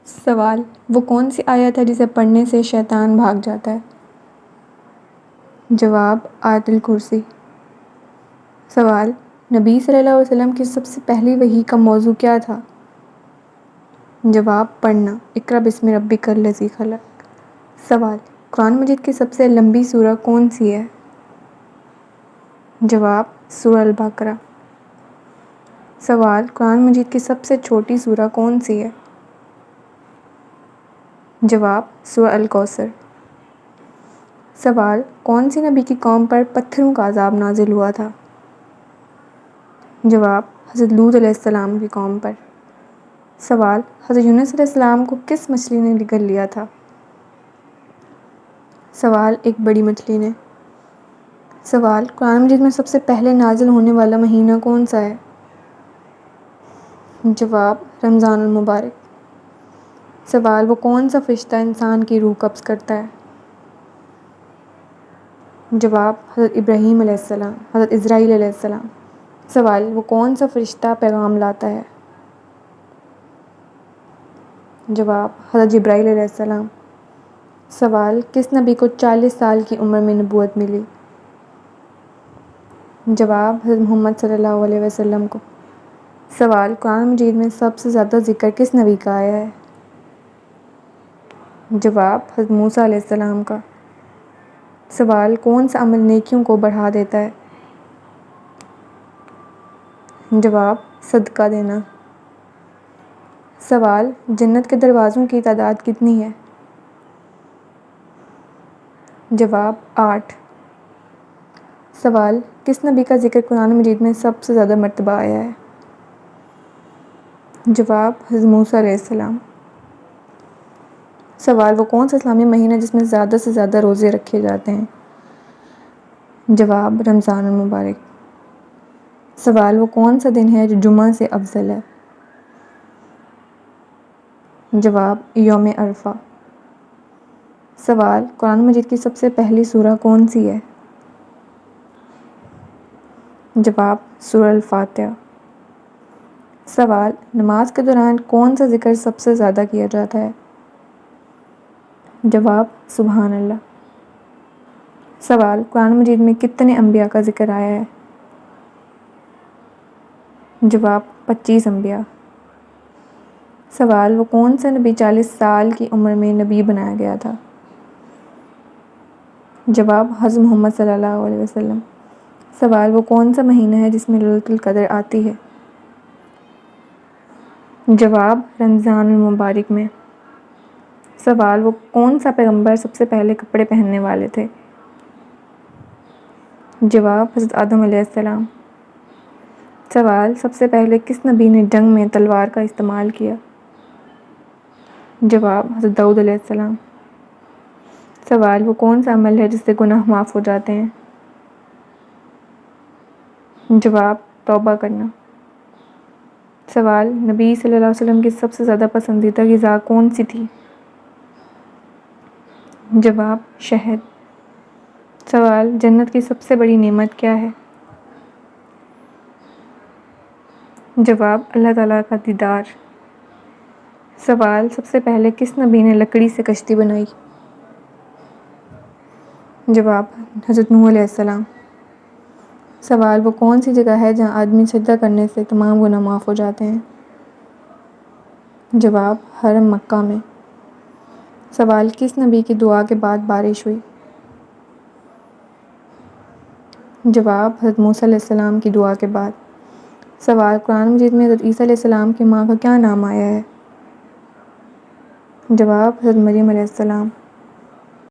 سوال: وہ کون سی آیت ہے جسے پڑھنے سے شیطان بھاگ جاتا ہے؟ جواب: آیت الکرسی۔ سوال: نبی صلی اللہ علیہ وسلم کی سب سے پہلی وحی کا موضوع کیا تھا؟ جواب: پڑھنا، اقرأ بسم ربک الذی خلق۔ سوال: قرآن مجید کی سب سے لمبی سورہ کون سی ہے؟ جواب: سورہ البقرہ۔ سوال: قرآن مجید کی سب سے چھوٹی سورہ کون سی ہے؟ جواب: سورہ الکوثر۔ سوال: کون سی نبی کی قوم پر پتھروں کا عذاب نازل ہوا تھا؟ جواب: حضرت لوط علیہ السلام کی قوم پر۔ سوال: حضرت یونس علیہ السلام کو کس مچھلی نے نگل لیا تھا؟ سوال: ایک بڑی مچھلی نے۔ سوال: قرآن مجید میں سب سے پہلے نازل ہونے والا مہینہ کون سا ہے؟ جواب: رمضان المبارک۔ سوال: وہ کون سا فرشتہ انسان کی روح قبض کرتا ہے؟ جواب: حضرت ابراہیم علیہ السلام، حضرت اسرائیل علیہ السلام۔ سوال: وہ کون سا فرشتہ پیغام لاتا ہے؟ جواب: حضرت جبرائیل علیہ السلام۔ سوال: کس نبی کو 40 سال کی عمر میں نبوت ملی؟ جواب: حضرت محمد صلی اللہ علیہ وسلم کو۔ سوال: قرآن مجید میں سب سے زیادہ ذکر کس نبی کا آیا ہے؟ جواب: حضرت موسیٰ علیہ السلام کا۔ سوال: کون سا عمل نیکیوں کو بڑھا دیتا ہے؟ جواب: صدقہ دینا۔ سوال: جنت کے دروازوں کی تعداد کتنی ہے؟ جواب: 8۔ سوال: کس نبی کا ذکر قرآن مجید میں سب سے زیادہ مرتبہ آیا ہے؟ جواب: حضرت موسیٰ علیہ السلام۔ سوال: وہ کون سا اسلامی مہینہ ہے جس میں زیادہ سے زیادہ روزے رکھے جاتے ہیں؟ جواب: رمضان المبارک۔ سوال: وہ کون سا دن ہے جو جمعہ سے افضل ہے؟ جواب: یوم عرفہ۔ سوال: قرآن مجید کی سب سے پہلی سورہ کون سی ہے؟ جواب: سورہ الفاتحہ۔ سوال: نماز کے دوران کون سا ذکر سب سے زیادہ کیا جاتا ہے؟ جواب: سبحان اللہ۔ سوال: قرآن مجید میں کتنے انبیاء کا ذکر آیا ہے؟ جواب: 25 انبیاء۔ سوال: وہ کون سا نبی 40 سال کی عمر میں نبی بنایا گیا تھا؟ جواب: حضرت محمد صلی اللہ علیہ وسلم۔ سوال: وہ کون سا مہینہ ہے جس میں لیلۃ القدر آتی ہے؟ جواب: رمضان المبارک میں۔ سوال: وہ کون سا پیغمبر سب سے پہلے کپڑے پہننے والے تھے؟ جواب: حضرت آدم علیہ السلام۔ سوال: سب سے پہلے کس نبی نے جنگ میں تلوار کا استعمال کیا؟ جواب: حضرت داؤد علیہ السلام۔ سوال: وہ کون سا عمل ہے جس سے گناہ معاف ہو جاتے ہیں؟ جواب: توبہ کرنا۔ سوال: نبی صلی اللہ علیہ وسلم کی سب سے زیادہ پسندیدہ غذا کون سی تھی؟ جواب: شہد۔ سوال: جنت کی سب سے بڑی نعمت کیا ہے؟ جواب: اللہ تعالیٰ کا دیدار۔ سوال: سب سے پہلے کس نبی نے لکڑی سے کشتی بنائی؟ جواب: حضرت نوح علیہ السلام۔ سوال: وہ کون سی جگہ ہے جہاں آدمی سجدہ کرنے سے تمام گناہ معاف ہو جاتے ہیں؟ جواب: حرم مکہ میں۔ سوال: کس نبی کی دعا کے بعد بارش ہوئی؟ جواب: حضرت موسیٰ علیہ السلام کی دعا کے بعد۔ سوال: قرآن مجید میں حضرت عیسیٰ علیہ السلام کی ماں کا کیا نام آیا ہے؟ جواب: حضرت مریم علیہ السلام۔